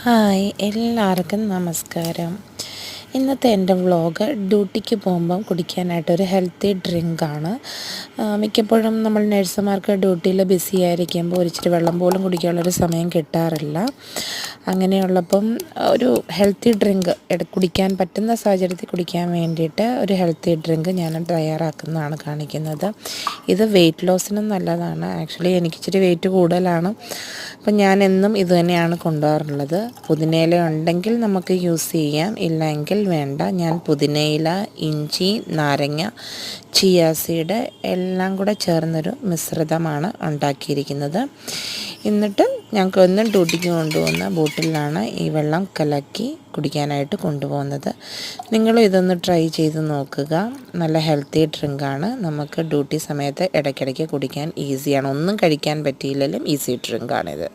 Hi എല്ലാവർക്കും നമസ്കാരം. ഇന്നത്തെ എൻ്റെ വ്ളോഗ് ഡ്യൂട്ടിക്ക് പോകുമ്പം കുടിക്കാനായിട്ടൊരു ഹെൽത്തി ഡ്രിങ്കാണ്. മിക്കപ്പോഴും നമ്മൾ നഴ്സുമാർക്ക് ഡ്യൂട്ടിയിൽ ബിസി ആയിരിക്കുമ്പോൾ ഒരിച്ചിരി വെള്ളം പോലും കുടിക്കാനുള്ളൊരു സമയം കിട്ടാറില്ല. അങ്ങനെയുള്ളപ്പം ഒരു ഹെൽത്തി ഡ്രിങ്ക് കുടിക്കാൻ പറ്റുന്ന സാഹചര്യത്തിൽ കുടിക്കാൻ വേണ്ടിയിട്ട് ഒരു ഹെൽത്തി ഡ്രിങ്ക് ഞാൻ തയ്യാറാക്കുന്നതാണ് കാണിക്കുന്നത്. ഇത് വെയിറ്റ് ലോസിനും നല്ലതാണ്. ആക്ച്വലി എനിക്കിച്ചിരി വെയിറ്റ് കൂടുതലാണ്. അപ്പം ഞാൻ എന്നും ഇത് തന്നെയാണ് കൊണ്ടുപോകാറുള്ളത്. പുതിനയില ഉണ്ടെങ്കിൽ നമുക്ക് യൂസ് ചെയ്യാം, ഇല്ലെങ്കിൽ വേണ്ട. ഞാൻ പുതിനയില, ഇഞ്ചി, നാരങ്ങ, ചിയ സീഡ് എല്ലാം കൂടെ ചേർന്നൊരു മിശ്രിതമാണ് ഉണ്ടാക്കിയിരിക്കുന്നത്. എന്നിട്ട് ഞങ്ങൾക്ക് എന്നും ഡ്യൂട്ടിക്ക് കൊണ്ടുപോകുന്ന ബോട്ടിലാണ് ഈ വെള്ളം കലക്കി കുടിക്കാനായിട്ട് കൊണ്ടുപോകുന്നത്. നിങ്ങളും ഇതൊന്ന് ട്രൈ ചെയ്ത് നോക്കുക. നല്ല ഹെൽത്തി ഡ്രിങ്കാണ്. നമുക്ക് ഡ്യൂട്ടി സമയത്ത് ഇടയ്ക്കിടയ്ക്ക് കുടിക്കാൻ ഈസിയാണ്. ഒന്നും കഴിക്കാൻ പറ്റിയില്ലെങ്കിലും ഈസി ഡ്രിങ്കാണിത്.